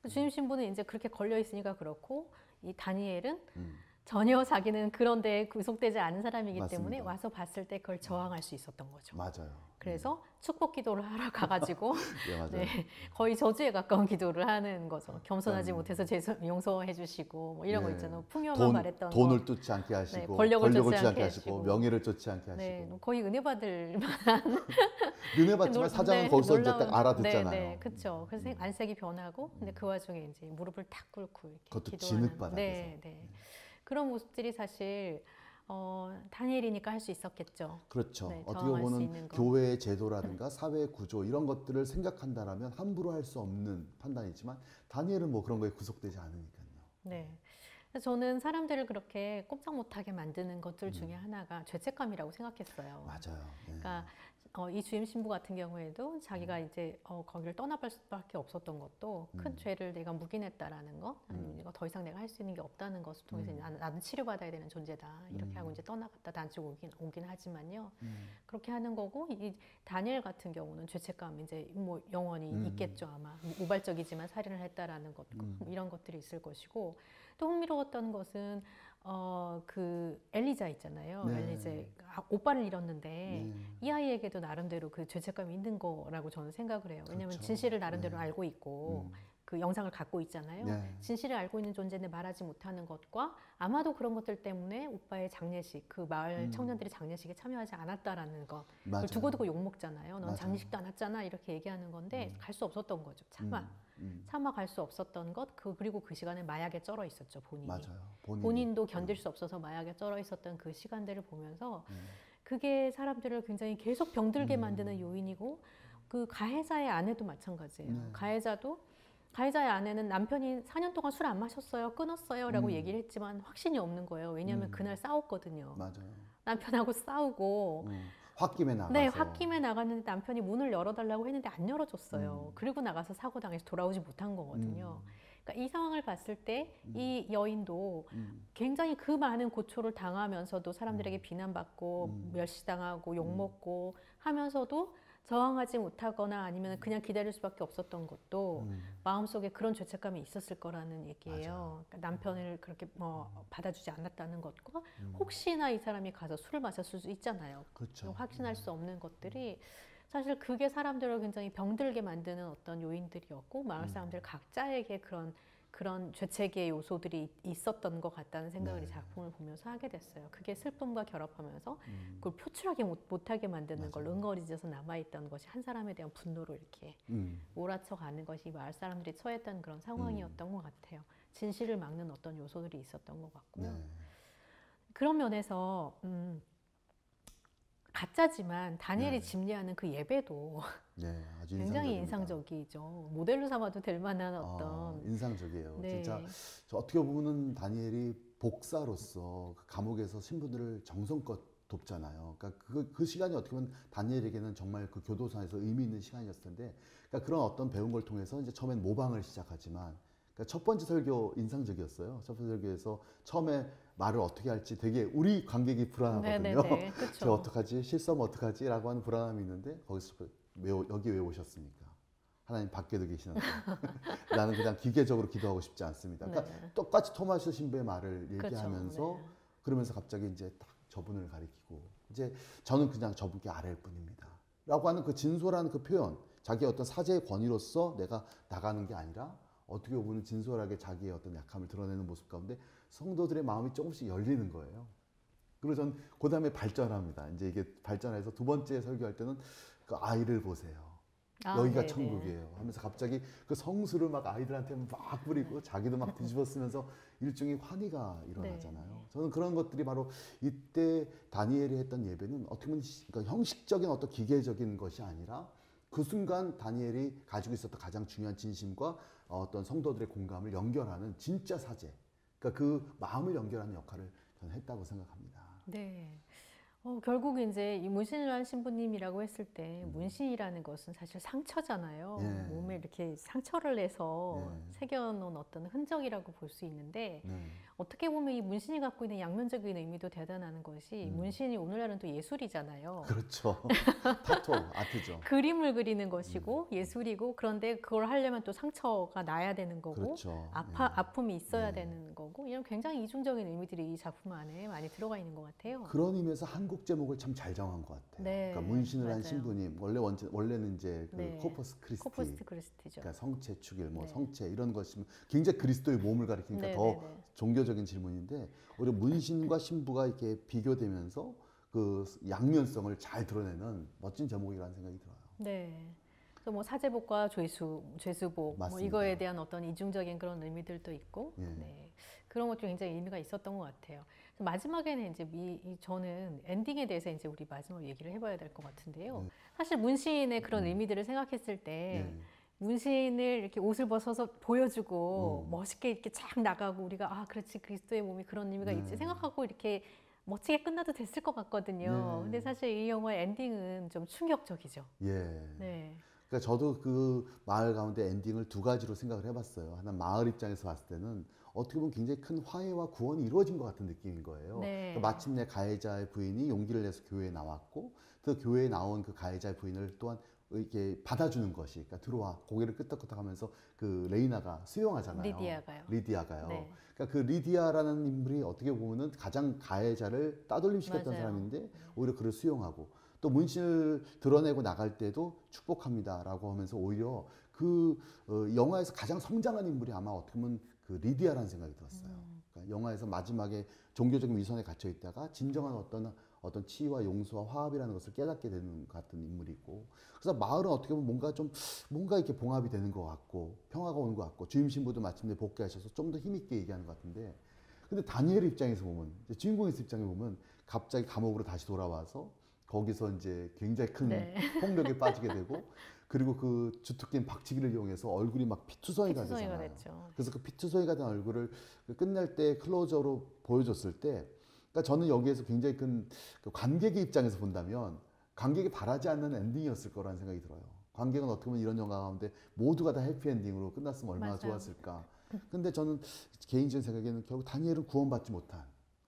주임 신부는 이제 그렇게 걸려 있으니까 그렇고 이 다니엘은 전혀 자기는 그런 데에 구속되지 않은 사람이기 맞습니다. 때문에 와서 봤을 때 그걸 저항할 수 있었던 거죠. 맞아요. 그래서 축복 기도를 하러 가가지고 예, 맞아요. 네, 거의 저주에 가까운 기도를 하는 거죠. 겸손하지 못해서 용서해 주시고 뭐 이런 거 예. 있잖아요. 풍요만 바랬던 돈을 거. 쫓지 않게 하시고 네, 권력을 쫓지 쫓지 않게 않게 하시고 하시고. 명예를 쫓지 않게 하시고 네, 거의 은혜 받을 만한 은혜 받지만 사장은 거기서 이제 딱 알아듣잖아요. 네, 그렇죠. 그래서 안색이 변하고, 근데 그 와중에 이제 무릎을 탁 꿇고 이렇게 그것도 기도하는. 진흙바닥에서. 네. 그런 모습들이 사실 다니엘이니까 할 수 있었겠죠. 그렇죠. 네, 어떻게 저항할 수 보면 있는 거. 교회의 제도라든가 사회 구조 이런 것들을 생각한다라면 함부로 할 수 없는 판단이지만 다니엘은 뭐 그런 거에 구속되지 않으니까요. 네. 그래서 저는 사람들을 그렇게 꼼짝 못하게 만드는 것들 중에 하나가 죄책감이라고 생각했어요. 맞아요. 예. 그러니까 이 주임 신부 같은 경우에도 자기가 이제 거기를 떠나갈 수밖에 없었던 것도 큰 죄를 내가 묵인했다라는 것, 아니면 이거 더 이상 내가 할 수 있는 게 없다는 것을 통해서 나는 치료받아야 되는 존재다 이렇게 하고 이제 떠나갔다 단축 오긴 하지만요. 그렇게 하는 거고 이 다니엘 같은 경우는 죄책감 이제 뭐 영원히 있겠죠 아마. 우발적이지만 살인을 했다라는 것 뭐 이런 것들이 있을 것이고 또 흥미로웠던 것은 그 엘리자 있잖아요. 네. 엘리자 오빠를 잃었는데 네. 이 아이에게도 나름대로 그 죄책감이 있는 거라고 저는 생각을 해요. 왜냐하면 그렇죠. 진실을 나름대로 알고 있고 그 영상을 갖고 있잖아요. 네. 진실을 알고 있는 존재인데 말하지 못하는 것과 아마도 그런 것들 때문에 오빠의 장례식, 그 마을 청년들이 장례식에 참여하지 않았다라는 것. 맞아요. 그걸 두고두고 욕 먹잖아요. 넌 맞아요. 장례식도 안 왔잖아. 이렇게 얘기하는 건데 갈 수 없었던 거죠. 차마. 음. 차마 갈 수 없었던 것. 그리고 그 시간에 마약에 쩔어 있었죠. 본인이. 맞아요. 본인도 견딜 수 없어서 마약에 쩔어 있었던 그 시간들을 보면서 그게 사람들을 굉장히 계속 병들게 만드는 요인이고 그 가해자의 아내도 마찬가지예요. 네. 가해자의 아내는 남편이 4년 동안 술 안 마셨어요, 끊었어요 라고 얘기를 했지만 확신이 없는 거예요. 왜냐하면 그날 싸웠거든요. 맞아요. 남편하고 싸우고 홧김에 나가서. 네, 홧김에 나갔는데 남편이 문을 열어달라고 했는데 안 열어줬어요. 그리고 나가서 사고 당해서 돌아오지 못한 거거든요. 그러니까 이 상황을 봤을 때 이 여인도 굉장히 그 많은 고초를 당하면서도 사람들에게 비난받고 멸시당하고 욕먹고 하면서도 저항하지 못하거나 아니면 그냥 기다릴 수밖에 없었던 것도 마음속에 그런 죄책감이 있었을 거라는 얘기예요. 그러니까 남편을 그렇게 받아주지 않았다는 것과 혹시나 이 사람이 가서 술을 마셨을 수 있잖아요. 그렇죠. 확신할 수 없는 것들이 사실 그게 사람들을 굉장히 병들게 만드는 어떤 요인들이었고 마을 사람들 각자에게 그런 죄책의 요소들이 있었던 것 같다는 생각을 이 작품을 보면서 하게 됐어요. 그게 슬픔과 결합하면서 그걸 표출하게 못하게 만드는 걸로 응어리져서 남아있던 것이 한 사람에 대한 분노를 이렇게 몰아쳐가는 것이 마을 사람들이 처했던 그런 상황이었던 것 같아요. 진실을 막는 어떤 요소들이 있었던 것 같고요. 네. 그런 면에서 가짜지만 다니엘이 집례하는 그 예배도 네, 아주 굉장히 인상적입니다. 인상적이죠. 모델로 삼아도 될 만한 어떤 인상적이에요. 네. 진짜 저 어떻게 보면 다니엘이 복사로서 그 감옥에서 신부들을 정성껏 돕잖아요. 그러니까 그 시간이 어떻게 보면 다니엘에게는 정말 그 교도소에서 의미 있는 시간이었을 텐데, 그러니까 그런 어떤 배운 걸 통해서 이제 처음엔 모방을 시작하지만, 그러니까 첫 번째 설교 인상적이었어요. 첫 번째 설교에서 처음에 말을 어떻게 할지 되게 우리 관객이 불안하거든요. 네네네, 그쵸. 제가 어떡하지? 실수하면 어떡하지?라고 하는 불안함이 있는데 거기서 여기 왜 오셨습니까? 하나님 밖에도 계시는데 나는 그냥 기계적으로 기도하고 싶지 않습니다. 그러니까 네. 똑같이 토마스 신부의 말을 그렇죠. 얘기하면서 네. 그러면서 갑자기 이제 딱 저분을 가리키고 이제 저는 그냥 저분께 아뢰일 뿐입니다. 라고 하는 그 진솔한 그 표현, 자기의 어떤 사제의 권위로서 내가 나가는 게 아니라 어떻게 보면 진솔하게 자기의 어떤 약함을 드러내는 모습 가운데 성도들의 마음이 조금씩 열리는 거예요. 그리고 전 그 다음에 발전합니다. 이제 이게 발전해서 두 번째 설교할 때는 그 아이를 보세요. 여기가 네네. 천국이에요 하면서 갑자기 그 성수를 막 아이들한테 막 뿌리고 자기도 막 뒤집어 쓰면서 일종의 환희가 일어나잖아요. 네. 저는 그런 것들이 바로 이때 다니엘이 했던 예배는 어떻게 보면 그러니까 형식적인 어떤 기계적인 것이 아니라 그 순간 다니엘이 가지고 있었던 가장 중요한 진심과 어떤 성도들의 공감을 연결하는 진짜 사제, 그러니까 그 마음을 연결하는 역할을 저는 했다고 생각합니다. 네. 결국 이제 이 문신이라는 신부님이라고 했을 때 문신이라는 것은 사실 상처잖아요. 예. 몸에 이렇게 상처를 내서 예. 새겨놓은 어떤 흔적이라고 볼 수 있는데 네. 어떻게 보면 이 문신이 갖고 있는 양면적인 의미도 대단한 것이 문신이 오늘날은 또 예술이잖아요. 그렇죠. 타투, 아트죠. 그림을 그리는 것이고 예술이고 그런데 그걸 하려면 또 상처가 나야 되는 거고 그렇죠. 아픔이 있어야 네. 되는 거고 이런 굉장히 이중적인 의미들이 이 작품 안에 많이 들어가 있는 것 같아요. 그런 의미에서 한국 제목을 참 잘 정한 것 같아요. 네, 그러니까 문신을 한 맞아요. 신부님, 원래는 이제 그 네. 코퍼스 크리스티, 코퍼스 크리스티죠. 그러니까 성체 축일, 뭐 네. 성체 이런 것이면 굉장히 그리스도의 몸을 가리키니까 네, 더 네, 네. 종교적인 질문인데 오히려 문신과 신부가 이렇게 비교되면서 그 양면성을 잘 드러내는 멋진 제목이라는 생각이 들어요. 네. 그래서 뭐 사제복과 죄수복 뭐 맞습니다. 이거에 대한 어떤 이중적인 그런 의미들도 있고 예. 네. 그런 것도 굉장히 의미가 있었던 것 같아요. 그래서 마지막에는 이제 저는 엔딩에 대해서 이제 우리 마지막 얘기를 해봐야 될 것 같은데요. 네. 사실 문신의 그런 의미들을 생각했을 때 네. 문신을 이렇게 옷을 벗어서 보여주고 멋있게 이렇게 쫙 나가고 우리가 아 그렇지 그리스도의 몸이 그런 의미가 있지 생각하고 이렇게 멋지게 끝나도 됐을 것 같거든요. 네. 근데 사실 이 영화의 엔딩은 좀 충격적이죠. 예. 네. 그러니까 저도 그 마을 가운데 엔딩을 두 가지로 생각을 해봤어요. 하나 마을 입장에서 봤을 때는 어떻게 보면 굉장히 큰 화해와 구원이 이루어진 것 같은 느낌인 거예요. 네. 그러니까 마침내 가해자의 부인이 용기를 내서 교회에 나왔고 그 교회에 나온 그 가해자의 부인을 또한 이렇게 받아주는 것이, 그러니까 들어와 고개를 끄덕끄덕하면서 그 레이나가 수용하잖아요. 리디아가요. 네. 그러니까 그 리디아라는 인물이 어떻게 보면은 가장 가해자를 따돌림시켰던 맞아요. 사람인데 오히려 그를 수용하고 또 문신을 드러내고 나갈 때도 축복합니다라고 하면서 오히려 영화에서 가장 성장한 인물이 아마 어떻게 보면 그 리디아라는 생각이 들었어요. 그러니까 영화에서 마지막에 종교적인 위선에 갇혀 있다가 진정한 어떤 치유와 용서와 화합이라는 것을 깨닫게 되는 것 같은 인물이고, 그래서 마을은 어떻게 보면 뭔가 이렇게 봉합이 되는 것 같고 평화가 오는 것 같고 주임 신부도 마침내 복귀하셔서 좀 더 힘있게 얘기하는 것 같은데, 근데 다니엘 입장에서 보면, 주인공의 입장에 보면 갑자기 감옥으로 다시 돌아와서 거기서 이제 굉장히 큰 네. 폭력에 빠지게 되고, 그리고 그 주특기인 박치기를 이용해서 얼굴이 막 피투성이가 피투성이가 되잖아요. 됐죠. 그래서 그 피투성이가 된 얼굴을 끝날 때 클로저로 보여줬을 때, 그러니까 저는 여기에서 굉장히 큰 그 관객의 입장에서 본다면 관객이 바라지 않는 엔딩이었을 거라는 생각이 들어요. 관객은 어떻게 보면 이런 영화 가운데 모두가 다 해피엔딩으로 끝났으면 얼마나 맞아요. 좋았을까. 근데 저는 개인적인 생각에는 결국 다니엘은 구원받지 못한,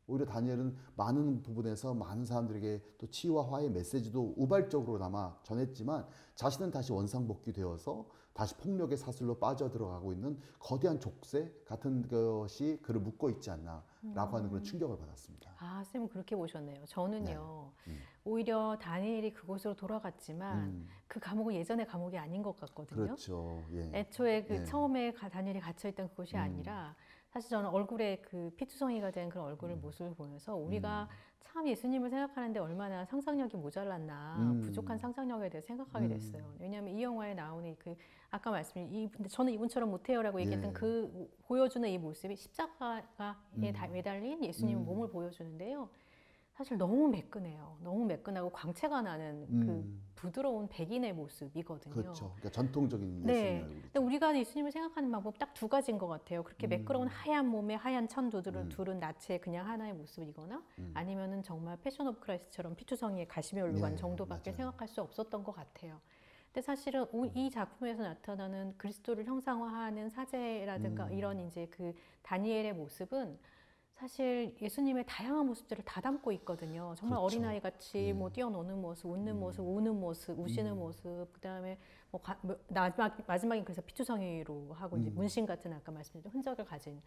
오히려 다니엘은 많은 부분에서 많은 사람들에게 또 치유와 화해의 메시지도 우발적으로나마 전했지만 자신은 다시 원상복귀되어서 다시 폭력의 사슬로 빠져들어가고 있는 거대한 족쇄 같은 것이 그를 묶고 있지 않나라고 하는 그런 충격을 받았습니다. 아, 쌤은 그렇게 보셨네요. 저는요, 네. 오히려 다니엘이 그곳으로 돌아갔지만 그 감옥은 예전의 감옥이 아닌 것 같거든요. 그렇죠. 예. 애초에 그 예. 처음에 다니엘이 갇혀있던 그곳이 아니라 사실 저는 얼굴에 그 피투성이가 된 그런 얼굴을 모습을 보면서 우리가 참 예수님을 생각하는데 얼마나 상상력이 모자랐나, 부족한 상상력에 대해 생각하게 됐어요. 왜냐하면 이 영화에 나오는 그 아까 말씀드린 근데 저는 이분처럼 못해요라고 얘기했던 예. 그 보여주는 이 모습이 십자가에 매달린 예수님의 몸을 보여주는데요. 사실 너무 매끈해요. 너무 매끈하고 광채가 나는 그 부드러운 백인의 모습이거든요. 그렇죠. 그러니까 전통적인 네. 예수님의 얼굴이죠. 근데 우리가 예수님을 생각하는 방법 딱 두 가지인 것 같아요. 그렇게 매끄러운 하얀 몸에 하얀 천두들을 두른 나체의 그냥 하나의 모습이거나 아니면은 정말 패션 오브 크라이스트처럼 피투성이의 가시며 올루간 예, 정도밖에 맞아요. 생각할 수 없었던 것 같아요. 근데 사실은 이 작품에서 나타나는 그리스도를 형상화하는 사제라든가 이런 이제 그 다니엘의 모습은 사실 예수님의 다양한 모습들을 다 담고 있거든요. 정말 그렇죠. 어린아이 같이 뭐 뛰어노는 모습, 웃는 모습, 우는 모습, 우시는 모습, 그다음에 마지막에 그래서 피투성이로 하고 이제 문신 같은 아까 말씀드린 흔적을 가진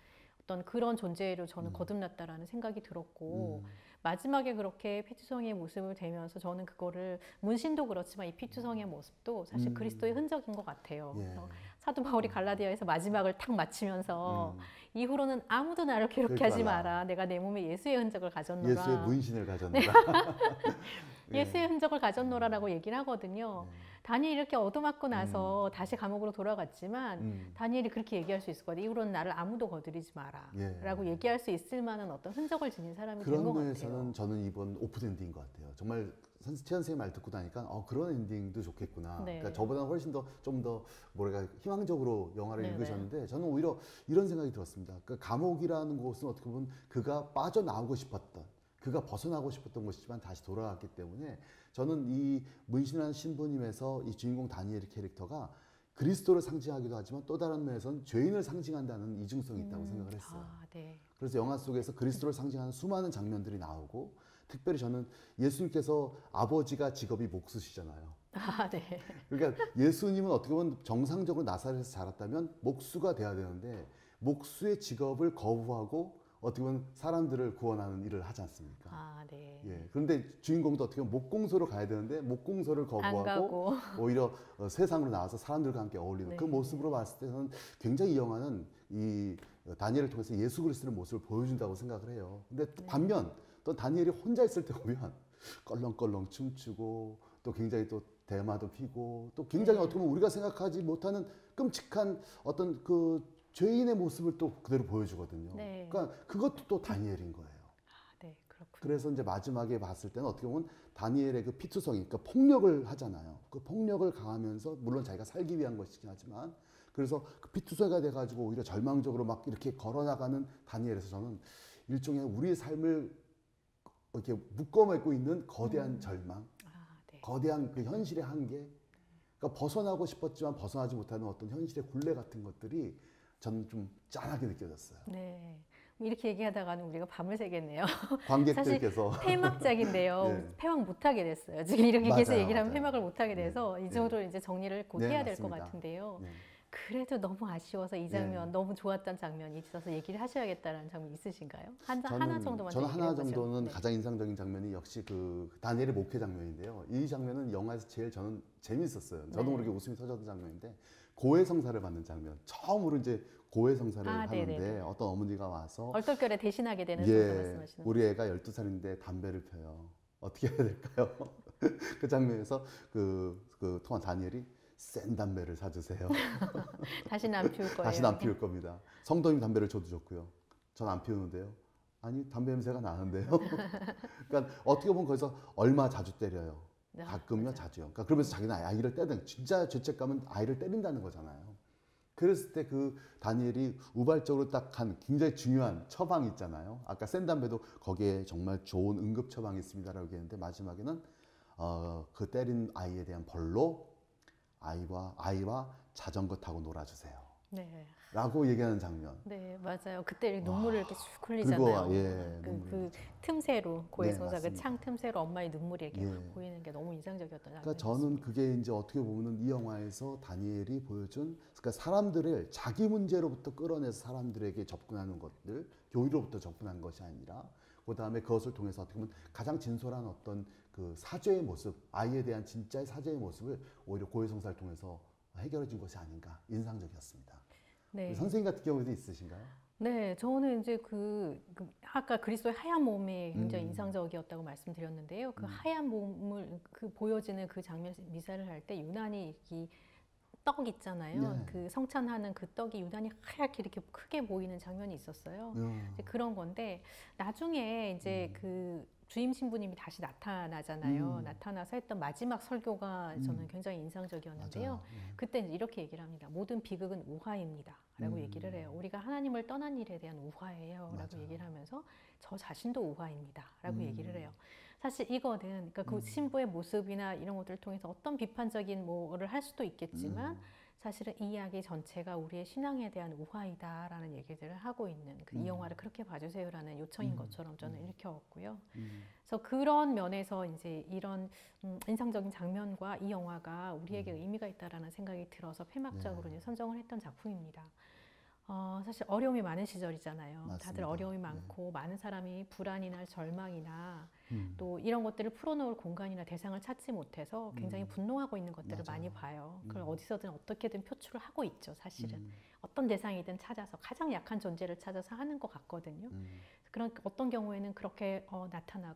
어떤 그런 존재로 저는 거듭났다라는 생각이 들었고 마지막에 그렇게 피투성이의 모습을 대면서 저는 그거를 문신도 그렇지만 이 피투성이의 모습도 사실 그리스도의 흔적인 것 같아요. 예. 그래서 사도 바울이 갈라디아에서 마지막을 탁 마치면서 이후로는 아무도 나를 괴롭게 하지 그러니까 마라. 내가 내 몸에 예수의 흔적을 가졌노라. 예수의 문신을 가졌노라. 예수의 흔적을 가졌노라라고 얘기를 하거든요. 다니엘이 이렇게 얻어맞고 나서 다시 감옥으로 돌아갔지만 다니엘이 그렇게 얘기할 수 있을 것 같아요. 이후로는 나를 아무도 거드리지 마라. 예. 라고 얘기할 수 있을 만한 어떤 흔적을 지닌 사람이 된 그런 것 같아요. 면에서는 저는 이번 오픈 엔딩인 것 같아요. 정말 최현 선생님 말 듣고 나니까 그런 엔딩도 좋겠구나. 네. 그러니까 저보다는 훨씬 더 좀 더 뭐랄까 희망적으로 영화를 네, 읽으셨는데 저는 오히려 이런 생각이 들었습니다. 그러니까 감옥이라는 곳은 어떻게 보면 그가 빠져나오고 싶었던, 그가 벗어나고 싶었던 곳이지만 다시 돌아왔기 때문에 저는 이 문신한 신부님에서 이 주인공 다니엘 캐릭터가 그리스도를 상징하기도 하지만 또 다른 면에서는 죄인을 상징한다는 이중성이 있다고 생각을 했어요. 아, 네. 그래서 영화 속에서 그리스도를 상징하는 수많은 장면들이 나오고, 특별히 저는 예수님께서 아버지가 직업이 목수시잖아요. 아, 네. 그러니까 예수님은 어떻게 보면 정상적으로 나사렛에서 자랐다면 목수가 돼야 되는데 목수의 직업을 거부하고 어떻게 보면 사람들을 구원하는 일을 하지 않습니까? 아, 네. 예. 그런데 주인공도 어떻게 보면 목공소로 가야 되는데 목공소를 안 거부하고 가고. 오히려 세상으로 나와서 사람들과 함께 어울리는 네. 그 모습으로 봤을 때는 굉장히 이 영화는 이 다니엘을 통해서 예수 그리스도의 모습을 보여준다고 생각을 해요. 근데 반면 또 다니엘이 혼자 있을 때 보면 껄렁껄렁 춤추고 또 굉장히 또 대마도 피고 또 굉장히 어떻게 보면 우리가 생각하지 못하는 끔찍한 어떤 그 죄인의 모습을 또 그대로 보여주거든요. 네. 그러니까 그것도 또 다니엘인 거예요. 아, 네. 그렇군요. 그래서 이제 마지막에 봤을 때는 어떻게 보면 다니엘의 그 피투성이, 그러니까 폭력을 하잖아요. 그 폭력을 가하면서 물론 자기가 살기 위한 것이긴 하지만 그래서 그 피투성이가 돼가지고 오히려 절망적으로 막 이렇게 걸어나가는 다니엘에서 저는 일종의 우리의 삶을 이렇게 묶어매고 있는 거대한 절망, 아, 네. 거대한 그 현실의 한계, 그러니까 벗어나고 싶었지만 벗어나지 못하는 어떤 현실의 굴레 같은 것들이 저는 좀 짠하게 느껴졌어요. 네. 이렇게 얘기하다가는 우리가 밤을 새겠네요. 관객들께서 사실 폐막작인데요. 예. 폐막 못하게 됐어요. 지금 이렇게 계속 맞아요, 얘기를 하면 맞아요. 폐막을 못하게 돼서 예. 이 정도로 이제 정리를 곧 네, 해야 될 것 맞습니다. 같은데요. 네. 그래도 너무 아쉬워서 이 장면, 너무 좋았던 장면이 있어서 얘기를 하셔야겠다는 장면 있으신가요? 하나 정도만 저는 얘기를 하나 해보죠. 정도는 네. 가장 인상적인 장면이 역시 그 다니엘의 목회 장면인데요. 이 장면은 영화에서 제일 저는 재밌었어요. 저도 네. 모르게 웃음이 터졌던 장면인데 고해성사를 받는 장면. 처음으로 이제 고해성사를 하는데 네네네. 어떤 어머니가 와서 얼떨결에 대신하게 되는 성사 말씀하시는 우리 애가 12살인데 담배를 펴요. 어떻게 해야 될까요? 그 장면에서 그 통화 다니엘이 센 담배를 사주세요. 다시는 안 피울 거예요. 다시는 안 피울 겁니다. 성도님 담배를 줘도 좋고요. 전 안 피우는데요. 아니 담배 냄새가 나는데요. 그러니까 어떻게 보면 거기서 얼마 자주 때려요. 가끔요, 맞아요. 자주요. 그러니까 그러면서 자기는 아이를 때든 진짜 죄책감은 아이를 때린다는 거잖아요. 그랬을 때 그 다니엘이 우발적으로 딱 한 굉장히 중요한 처방이 있잖아요. 아까 센 담배도 거기에 정말 좋은 응급 처방이 있습니다라고 얘기했는데 마지막에는 그 때린 아이에 대한 벌로 아이와 자전거 타고 놀아주세요. 네. 라고 얘기하는 장면. 네, 맞아요. 그때 눈물을 이렇게 쭉 그리고 흘리잖아요. 눈물을 그 틈새로 고해성사 그 맞습니다. 창 틈새로 엄마의 눈물이 이렇게 예. 보이는 게 너무 인상적이었던 그러니까 장면이었습니다. 저는 그게 이제 어떻게 보면은 이 영화에서 다니엘이 보여준 그러니까 사람들을 자기 문제로부터 끌어내서 사람들에게 접근하는 것들, 교리로부터 접근하는 것이 아니라 그 다음에 그것을 통해서 어떻게 보면 가장 진솔한 어떤 그 사죄의 모습, 아이에 대한 진짜의 사죄의 모습을 오히려 고해성사를 통해서 해결해준 것이 아닌가 인상적이었습니다. 네. 선생님 같은 경우에도 있으신가요? 네, 저는 이제 아까 그리스도의 하얀 몸이 굉장히 인상적이었다고 말씀드렸는데요. 그 하얀 몸을 보여지는 그 장면 미사를 할 때 유난히 이 떡 있잖아요. 네. 그 성찬하는 그 떡이 유난히 하얗게 이렇게 크게 보이는 장면이 있었어요. 이제 그런 건데 나중에 이제 그 주임 신부님이 다시 나타나잖아요. 나타나서 했던 마지막 설교가 저는 굉장히 인상적이었는데요. 맞아요. 그때 이제 이렇게 얘기를 합니다. 모든 비극은 우화입니다. 라고 얘기를 해요. 우리가 하나님을 떠난 일에 대한 우화예요. 라고 맞아요. 얘기를 하면서 저 자신도 우화입니다. 라고 얘기를 해요. 사실 이거는 그러니까 그 신부의 모습이나 이런 것들을 통해서 어떤 비판적인 뭐를 할 수도 있겠지만 사실은 이 이야기 전체가 우리의 신앙에 대한 우화이다라는 얘기들을 하고 있는 이 영화를 그렇게 봐주세요라는 요청인 것처럼 저는 읽혀왔고요. 그래서 그런 면에서 이제 이런 인상적인 장면과 이 영화가 우리에게 의미가 있다라는 생각이 들어서 폐막작으로 이제 선정을 했던 작품입니다. 사실 어려움이 많은 시절이잖아요. 맞습니다. 다들 어려움이 많고 많은 사람이 불안이나 절망이나 또 이런 것들을 풀어놓을 공간이나 대상을 찾지 못해서 굉장히 분노하고 있는 것들을 많이 봐요. 그걸 어디서든 어떻게든 표출을 하고 있죠, 사실은. 어떤 대상이든 찾아서 가장 약한 존재를 찾아서 하는 것 같거든요. 그런 어떤 경우에는 그렇게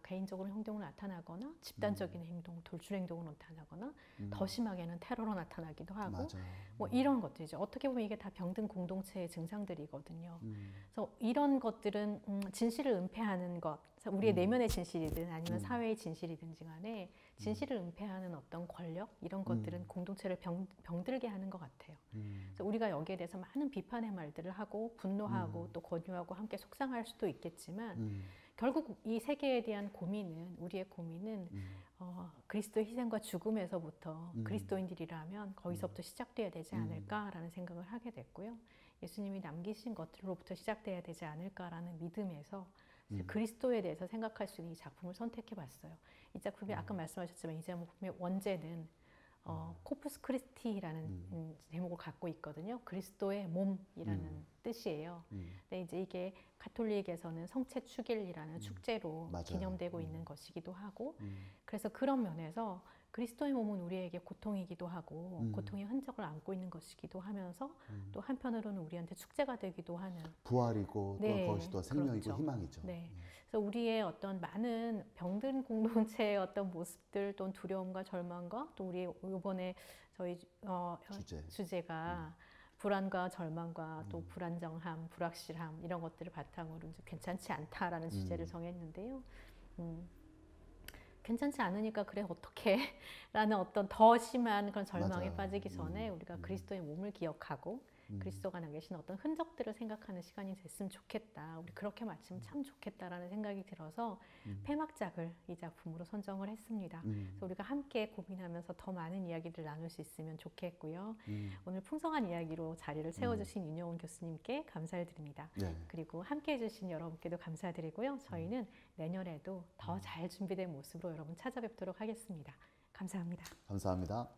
개인적으로 행동으로 나타나거나 집단적인 행동, 돌출 행동으로 나타나거나 더 심하게는 테러로 나타나기도 하고 맞아요. 뭐 이런 것들이죠. 어떻게 보면 이게 다 병든 공동체의 증상들이거든요. 그래서 이런 것들은 진실을 은폐하는 것, 우리의 내면의 진실이든 아니면 사회의 진실이든지 간에 진실을 은폐하는 어떤 권력 이런 것들은 공동체를 병들게 하는 것 같아요. 그래서 우리가 여기에 대해서 많은 비판의 말들을 하고 분노하고 또 권유하고 함께 속상할 수도 있겠지만 결국 이 세계에 대한 고민은 우리의 고민은 그리스도의 희생과 죽음에서부터 그리스도인들이라면 거기서부터 시작돼야 되지 않을까라는 생각을 하게 됐고요. 예수님이 남기신 것들로부터 시작돼야 되지 않을까라는 믿음에서 그리스도에 대해서 생각할 수 있는 이 작품을 선택해봤어요. 이 작품이 아까 말씀하셨지만 이 작품의 원제는 코푸스 크리스티라는 제목을 갖고 있거든요. 그리스도의 몸이라는 뜻이에요. 근데 이제 이게 가톨릭에서는 성체 축일이라는 축제로 맞아요. 기념되고 있는 것이기도 하고, 그래서 그런 면에서 그리스도의 몸은 우리에게 고통이기도 하고 고통의 흔적을 안고 있는 것이기도 하면서 또 한편으로는 우리한테 축제가 되기도 하는 부활이고 또 네, 그것이 또 생명이고 그렇죠. 희망이죠. 네. 그래서 우리의 어떤 많은 병든 공동체의 어떤 모습들 또는 두려움과 절망과 또 우리 이번에 저희 주제가 불안과 절망과 또 불안정함, 불확실함 이런 것들을 바탕으로 이제 괜찮지 않다라는 주제를 정했는데요. 괜찮지 않으니까 그래 어떡해 라는 어떤 더 심한 그런 절망에 맞아요. 빠지기 전에 우리가 그리스도의 몸을 기억하고 그리스도가 남기신 어떤 흔적들을 생각하는 시간이 됐으면 좋겠다. 우리 그렇게 마치면 참 좋겠다라는 생각이 들어서 폐막작을 이 작품으로 선정을 했습니다. 그래서 우리가 함께 고민하면서 더 많은 이야기를 나눌 수 있으면 좋겠고요. 오늘 풍성한 이야기로 자리를 채워주신 윤여원 교수님께 감사를 드립니다. 네. 그리고 함께 해주신 여러분께도 감사드리고요. 저희는 내년에도 더 잘 준비된 모습으로 여러분 찾아뵙도록 하겠습니다. 감사합니다. 감사합니다.